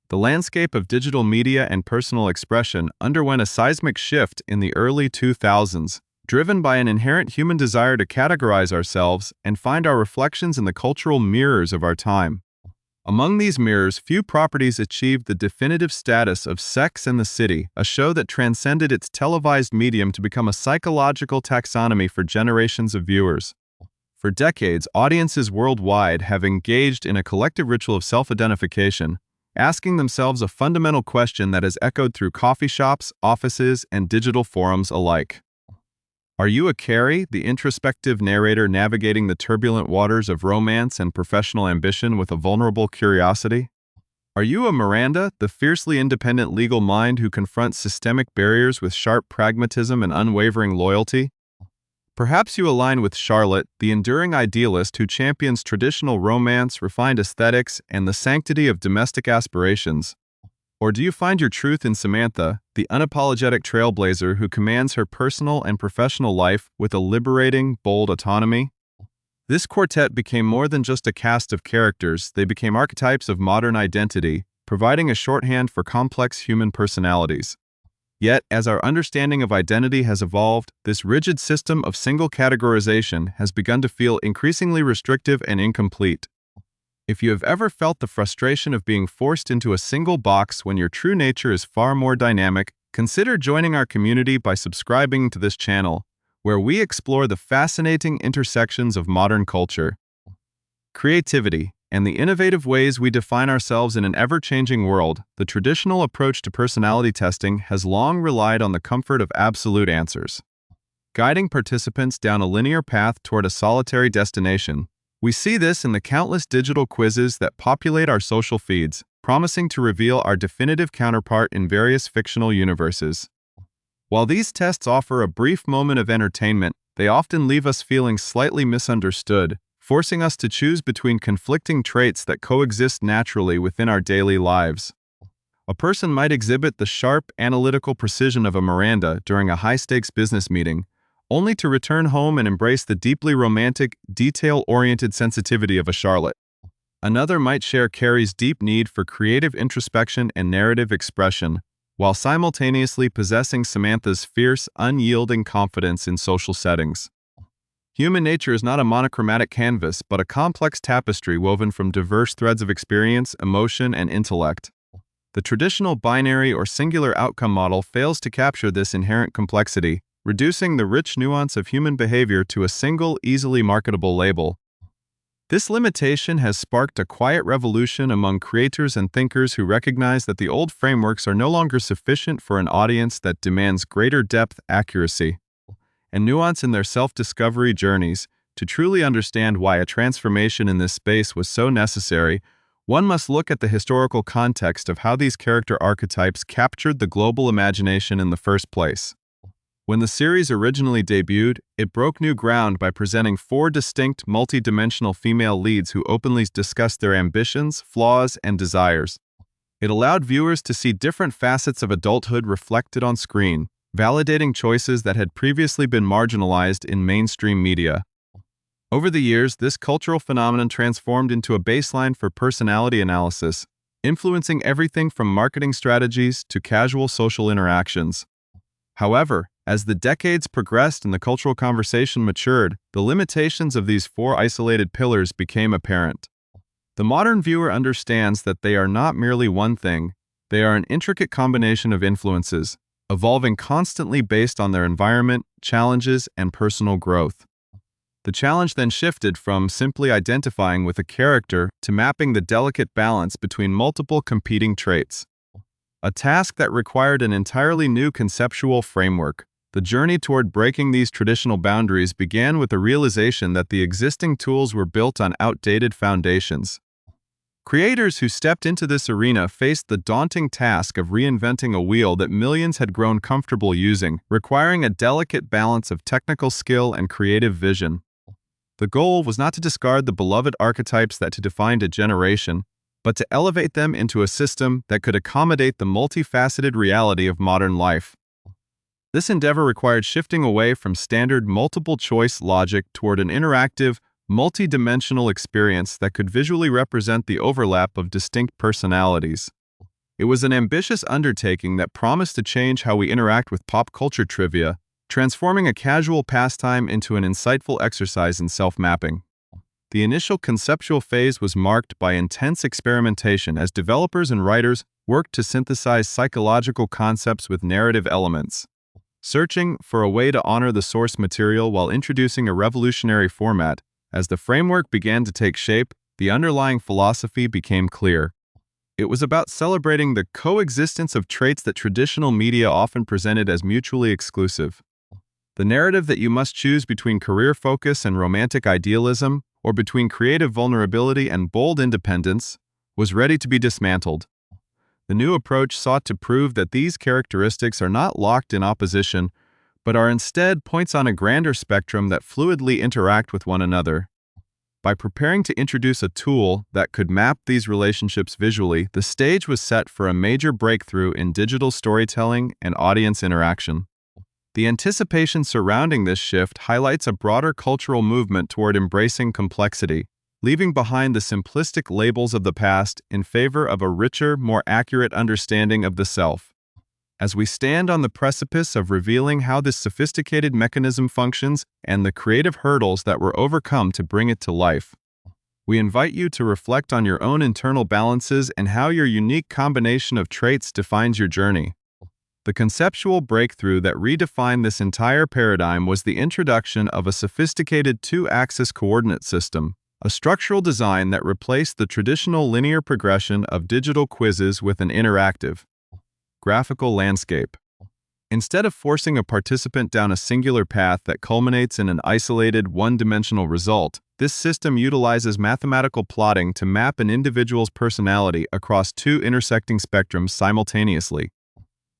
The landscape of digital media and personal expression underwent a seismic shift in the early 2000s, driven by an inherent human desire to categorize ourselves and find our reflections in the cultural mirrors of our time. Among these mirrors, few properties achieved the definitive status of Sex and the City, a show that transcended its televised medium to become a psychological taxonomy for generations of viewers. For decades, audiences worldwide have engaged in a collective ritual of self-identification, asking themselves a fundamental question that has echoed through coffee shops, offices, and digital forums alike. Are you a Carrie, the introspective narrator navigating the turbulent waters of romance and professional ambition with a vulnerable curiosity? Are you a Miranda, the fiercely independent legal mind who confronts systemic barriers with sharp pragmatism and unwavering loyalty? Perhaps you align with Charlotte, the enduring idealist who champions traditional romance, refined aesthetics, and the sanctity of domestic aspirations. Or do you find your truth in Samantha, the unapologetic trailblazer who commands her personal and professional life with a liberating, bold autonomy? This quartet became more than just a cast of characters, they became archetypes of modern identity, providing a shorthand for complex human personalities. Yet, as our understanding of identity has evolved, this rigid system of single categorization has begun to feel increasingly restrictive and incomplete. If you have ever felt the frustration of being forced into a single box when your true nature is far more dynamic, consider joining our community by subscribing to this channel, where we explore the fascinating intersections of modern culture, creativity, and the innovative ways we define ourselves in an ever-changing world. The traditional approach to personality testing has long relied on the comfort of absolute answers, guiding participants down a linear path toward a solitary destination. We see this in the countless digital quizzes that populate our social feeds, promising to reveal our definitive counterpart in various fictional universes. While these tests offer a brief moment of entertainment, they often leave us feeling slightly misunderstood, forcing us to choose between conflicting traits that coexist naturally within our daily lives. A person might exhibit the sharp, analytical precision of a Miranda during a high-stakes business meeting, only to return home and embrace the deeply romantic, detail-oriented sensitivity of a Charlotte. Another might share Carrie's deep need for creative introspection and narrative expression, while simultaneously possessing Samantha's fierce, unyielding confidence in social settings. Human nature is not a monochromatic canvas, but a complex tapestry woven from diverse threads of experience, emotion, and intellect. The traditional binary or singular outcome model fails to capture this inherent complexity, reducing the rich nuance of human behavior to a single, easily marketable label. This limitation has sparked a quiet revolution among creators and thinkers who recognize that the old frameworks are no longer sufficient for an audience that demands greater depth, accuracy, and nuance in their self-discovery journeys. To truly understand why a transformation in this space was so necessary, one must look at the historical context of how these character archetypes captured the global imagination in the first place. When the series originally debuted, it broke new ground by presenting 4 distinct, multi-dimensional female leads who openly discussed their ambitions, flaws, and desires. It allowed viewers to see different facets of adulthood reflected on screen, validating choices that had previously been marginalized in mainstream media. Over the years, this cultural phenomenon transformed into a baseline for personality analysis, influencing everything from marketing strategies to casual social interactions. However, as the decades progressed and the cultural conversation matured, the limitations of these 4 isolated pillars became apparent. The modern viewer understands that they are not merely one thing, they are an intricate combination of influences, evolving constantly based on their environment, challenges, and personal growth. The challenge then shifted from simply identifying with a character to mapping the delicate balance between multiple competing traits. A task that required an entirely new conceptual framework. The journey toward breaking these traditional boundaries began with the realization that the existing tools were built on outdated foundations. Creators who stepped into this arena faced the daunting task of reinventing a wheel that millions had grown comfortable using, requiring a delicate balance of technical skill and creative vision. The goal was not to discard the beloved archetypes that had defined a generation, but to elevate them into a system that could accommodate the multifaceted reality of modern life. This endeavor required shifting away from standard multiple-choice logic toward an interactive, multi-dimensional experience that could visually represent the overlap of distinct personalities. It was an ambitious undertaking that promised to change how we interact with pop culture trivia, transforming a casual pastime into an insightful exercise in self-mapping. The initial conceptual phase was marked by intense experimentation as developers and writers worked to synthesize psychological concepts with narrative elements. Searching for a way to honor the source material while introducing a revolutionary format, as the framework began to take shape, the underlying philosophy became clear. It was about celebrating the coexistence of traits that traditional media often presented as mutually exclusive. The narrative that you must choose between career focus and romantic idealism, or between creative vulnerability and bold independence, was ready to be dismantled. The new approach sought to prove that these characteristics are not locked in opposition, but are instead points on a grander spectrum that fluidly interact with one another. By preparing to introduce a tool that could map these relationships visually, the stage was set for a major breakthrough in digital storytelling and audience interaction. The anticipation surrounding this shift highlights a broader cultural movement toward embracing complexity, leaving behind the simplistic labels of the past in favor of a richer, more accurate understanding of the self. As we stand on the precipice of revealing how this sophisticated mechanism functions and the creative hurdles that were overcome to bring it to life, we invite you to reflect on your own internal balances and how your unique combination of traits defines your journey. The conceptual breakthrough that redefined this entire paradigm was the introduction of a sophisticated two-axis coordinate system, a structural design that replaced the traditional linear progression of digital quizzes with an interactive, graphical landscape. Instead of forcing a participant down a singular path that culminates in an isolated, one-dimensional result, this system utilizes mathematical plotting to map an individual's personality across two intersecting spectrums simultaneously.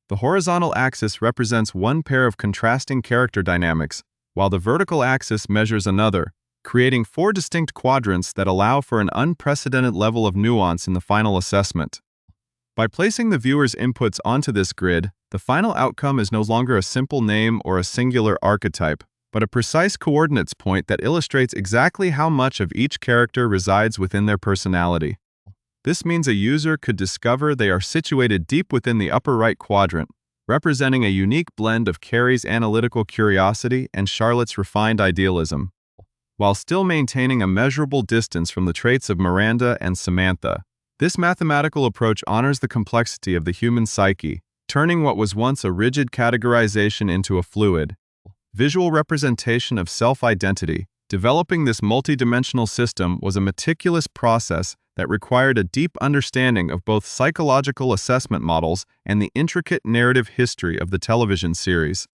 The horizontal axis represents one pair of contrasting character dynamics, while the vertical axis measures another, creating four distinct quadrants that allow for an unprecedented level of nuance in the final assessment. By placing the viewer's inputs onto this grid, the final outcome is no longer a simple name or a singular archetype, but a precise coordinates point that illustrates exactly how much of each character resides within their personality. This means a user could discover they are situated deep within the upper right quadrant, representing a unique blend of Carrie's analytical curiosity and Charlotte's refined idealism, while still maintaining a measurable distance from the traits of Miranda and Samantha. This mathematical approach honors the complexity of the human psyche, turning what was once a rigid categorization into a fluid, visual representation of self-identity. Developing this multidimensional system was a meticulous process that required a deep understanding of both psychological assessment models and the intricate narrative history of the television series.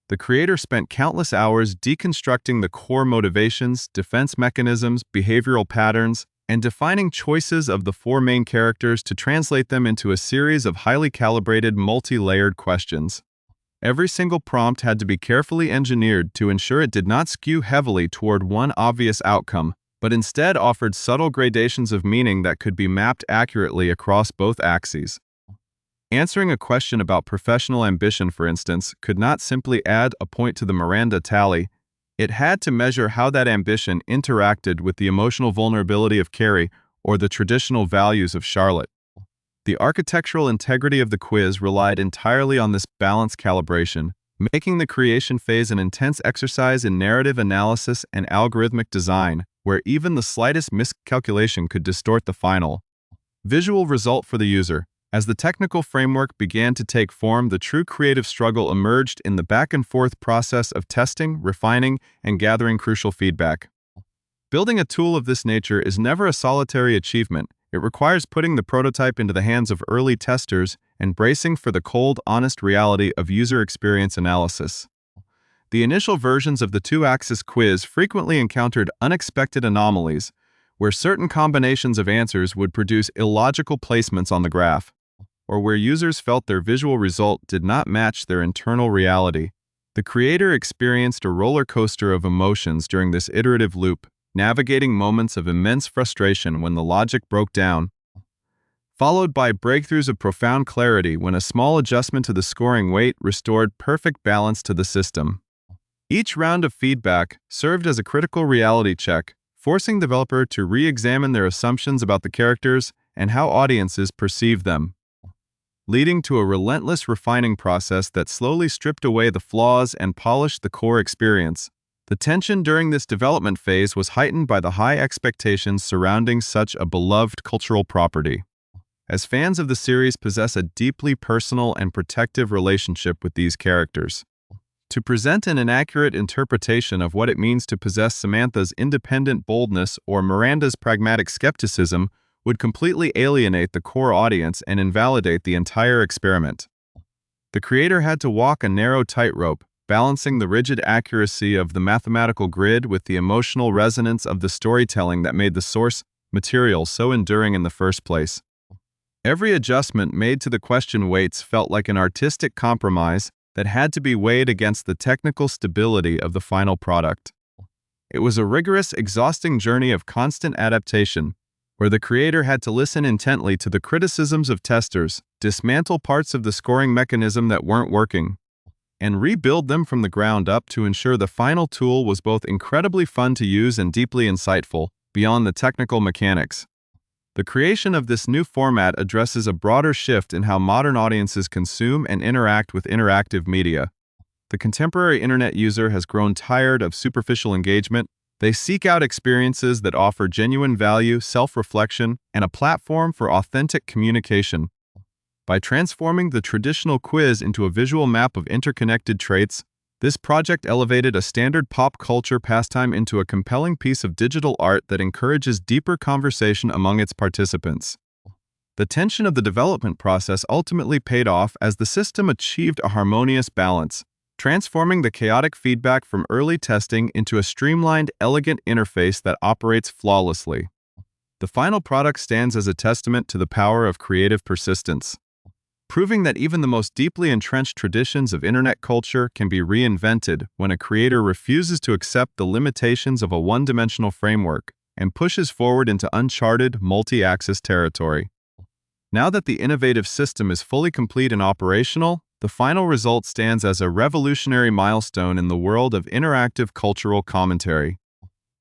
The creator spent countless hours deconstructing the core motivations, defense mechanisms, behavioral patterns, and defining choices of the four main characters to translate them into a series of highly calibrated, multi-layered questions. Every single prompt had to be carefully engineered to ensure it did not skew heavily toward one obvious outcome, but instead offered subtle gradations of meaning that could be mapped accurately across both axes. Answering a question about professional ambition, for instance, could not simply add a point to the Miranda tally. It had to measure how that ambition interacted with the emotional vulnerability of Carrie or the traditional values of Charlotte. The architectural integrity of the quiz relied entirely on this balance calibration, making the creation phase an intense exercise in narrative analysis and algorithmic design, where even the slightest miscalculation could distort the final visual result for the user. As the technical framework began to take form, the true creative struggle emerged in the back-and-forth process of testing, refining, and gathering crucial feedback. Building a tool of this nature is never a solitary achievement. It requires putting the prototype into the hands of early testers and bracing for the cold, honest reality of user experience analysis. The initial versions of the two-axis quiz frequently encountered unexpected anomalies, where certain combinations of answers would produce illogical placements on the graph, or where users felt their visual result did not match their internal reality. The creator experienced a roller coaster of emotions during this iterative loop, navigating moments of immense frustration when the logic broke down, followed by breakthroughs of profound clarity when a small adjustment to the scoring weight restored perfect balance to the system. Each round of feedback served as a critical reality check, forcing the developer to re-examine their assumptions about the characters and how audiences perceive them. leading to a relentless refining process that slowly stripped away the flaws and polished the core experience. The tension during this development phase was heightened by the high expectations surrounding such a beloved cultural property, as fans of the series possess a deeply personal and protective relationship with these characters. To present an inaccurate interpretation of what it means to possess Samantha's independent boldness or Miranda's pragmatic skepticism would completely alienate the core audience and invalidate the entire experiment. The creator had to walk a narrow tightrope, balancing the rigid accuracy of the mathematical grid with the emotional resonance of the storytelling that made the source material so enduring in the first place. Every adjustment made to the question weights felt like an artistic compromise that had to be weighed against the technical stability of the final product. It was a rigorous, exhausting journey of constant adaptation, where the creator had to listen intently to the criticisms of testers, dismantle parts of the scoring mechanism that weren't working, and rebuild them from the ground up to ensure the final tool was both incredibly fun to use and deeply insightful, beyond the technical mechanics. The creation of this new format addresses a broader shift in how modern audiences consume and interact with interactive media. The contemporary internet user has grown tired of superficial engagement. They seek out experiences that offer genuine value, self-reflection, and a platform for authentic communication. By transforming the traditional quiz into a visual map of interconnected traits, this project elevated a standard pop culture pastime into a compelling piece of digital art that encourages deeper conversation among its participants. The tension of the development process ultimately paid off as the system achieved a harmonious balance, transforming the chaotic feedback from early testing into a streamlined, elegant interface that operates flawlessly. The final product stands as a testament to the power of creative persistence, proving that even the most deeply entrenched traditions of internet culture can be reinvented when a creator refuses to accept the limitations of a one-dimensional framework and pushes forward into uncharted, multi-axis territory. Now that the innovative system is fully complete and operational, the final result stands as a revolutionary milestone in the world of interactive cultural commentary.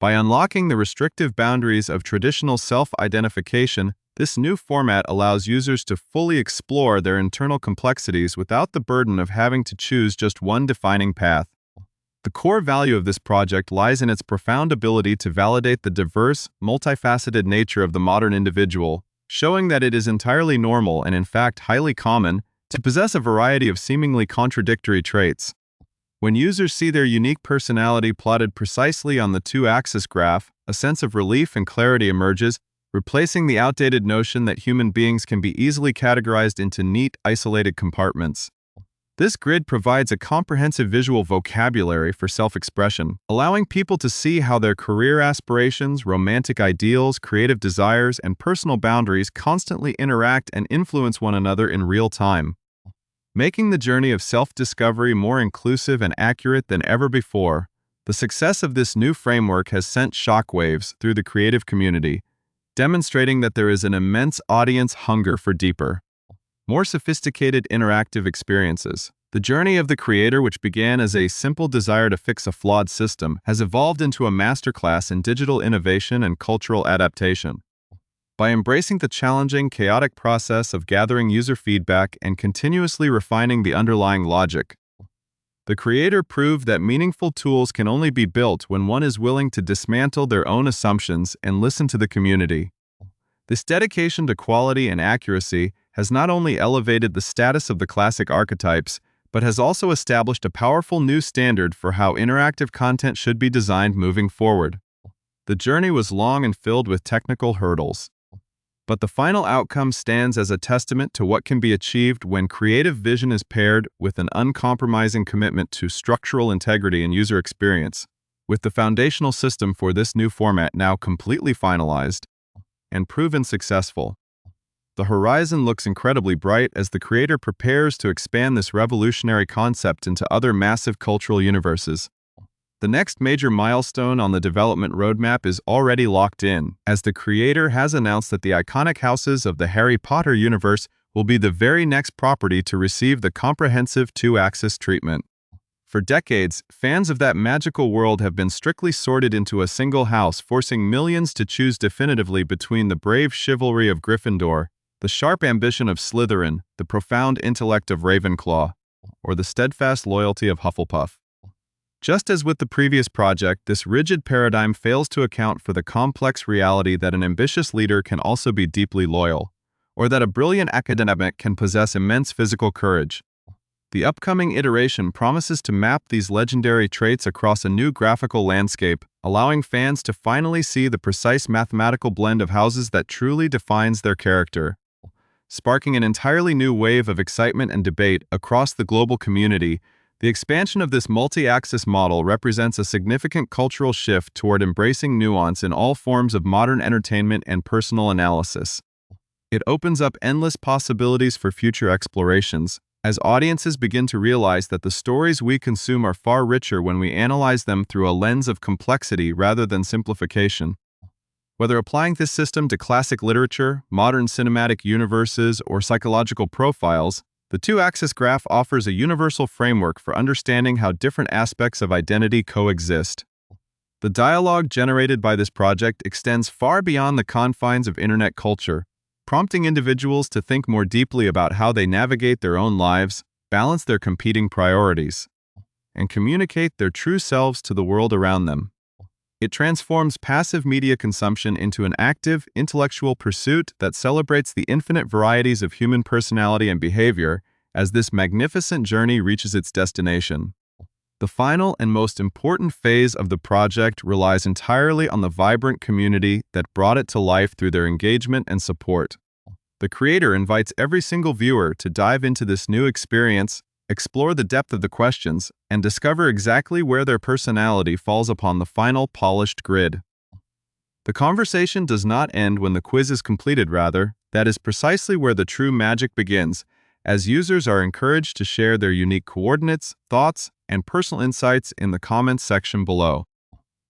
By unlocking the restrictive boundaries of traditional self-identification, this new format allows users to fully explore their internal complexities without the burden of having to choose just one defining path. The core value of this project lies in its profound ability to validate the diverse, multifaceted nature of the modern individual, showing that it is entirely normal and in fact highly common to possess a variety of seemingly contradictory traits. When users see their unique personality plotted precisely on the two-axis graph, a sense of relief and clarity emerges, replacing the outdated notion that human beings can be easily categorized into neat, isolated compartments. This grid provides a comprehensive visual vocabulary for self-expression, allowing people to see how their career aspirations, romantic ideals, creative desires, and personal boundaries constantly interact and influence one another in real time, making the journey of self-discovery more inclusive and accurate than ever before. The success of this new framework has sent shockwaves through the creative community, demonstrating that there is an immense audience hunger for deeper, more sophisticated interactive experiences. The journey of the creator, which began as a simple desire to fix a flawed system, has evolved into a masterclass in digital innovation and cultural adaptation. By embracing the challenging, chaotic process of gathering user feedback and continuously refining the underlying logic, the creator proved that meaningful tools can only be built when one is willing to dismantle their own assumptions and listen to the community. This dedication to quality and accuracy has not only elevated the status of the classic archetypes, but has also established a powerful new standard for how interactive content should be designed moving forward. The journey was long and filled with technical hurdles, but the final outcome stands as a testament to what can be achieved when creative vision is paired with an uncompromising commitment to structural integrity and user experience. With the foundational system for this new format now completely finalized and proven successful, the horizon looks incredibly bright as the creator prepares to expand this revolutionary concept into other massive cultural universes. The next major milestone on the development roadmap is already locked in, as the creator has announced that the iconic houses of the Harry Potter universe will be the very next property to receive the comprehensive two-axis treatment. For decades, fans of that magical world have been strictly sorted into a single house, forcing millions to choose definitively between the brave chivalry of Gryffindor The sharp ambition of Slytherin, the profound intellect of Ravenclaw, or the steadfast loyalty of Hufflepuff. Just as with the previous project, this rigid paradigm fails to account for the complex reality that an ambitious leader can also be deeply loyal, or that a brilliant academic can possess immense physical courage. The upcoming iteration promises to map these legendary traits across a new graphical landscape, allowing fans to finally see the precise mathematical blend of houses that truly defines their character. Sparking an entirely new wave of excitement and debate across the global community, the expansion of this multi-axis model represents a significant cultural shift toward embracing nuance in all forms of modern entertainment and personal analysis. It opens up endless possibilities for future explorations, as audiences begin to realize that the stories we consume are far richer when we analyze them through a lens of complexity rather than simplification. Whether applying this system to classic literature, modern cinematic universes, or psychological profiles, the two-axis graph offers a universal framework for understanding how different aspects of identity coexist. The dialogue generated by this project extends far beyond the confines of internet culture, prompting individuals to think more deeply about how they navigate their own lives, balance their competing priorities, and communicate their true selves to the world around them. It transforms passive media consumption into an active, intellectual pursuit that celebrates the infinite varieties of human personality and behavior as this magnificent journey reaches its destination. The final and most important phase of the project relies entirely on the vibrant community that brought it to life through their engagement and support. The creator invites every single viewer to dive into this new experience, explore the depth of the questions, and discover exactly where their personality falls upon the final polished grid. The conversation does not end when the quiz is completed, rather, that is precisely where the true magic begins, as users are encouraged to share their unique coordinates, thoughts, and personal insights in the comments section below.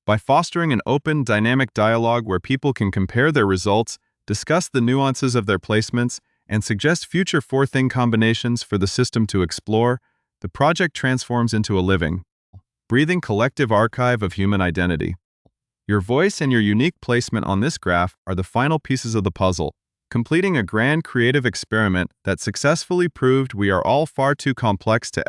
By fostering an open, dynamic dialogue where people can compare their results, discuss the nuances of their placements, and suggest future four-thing combinations for the system to explore, the project transforms into a living, breathing collective archive of human identity. Your voice and your unique placement on this graph are the final pieces of the puzzle, completing a grand creative experiment that successfully proved we are all far too complex to ever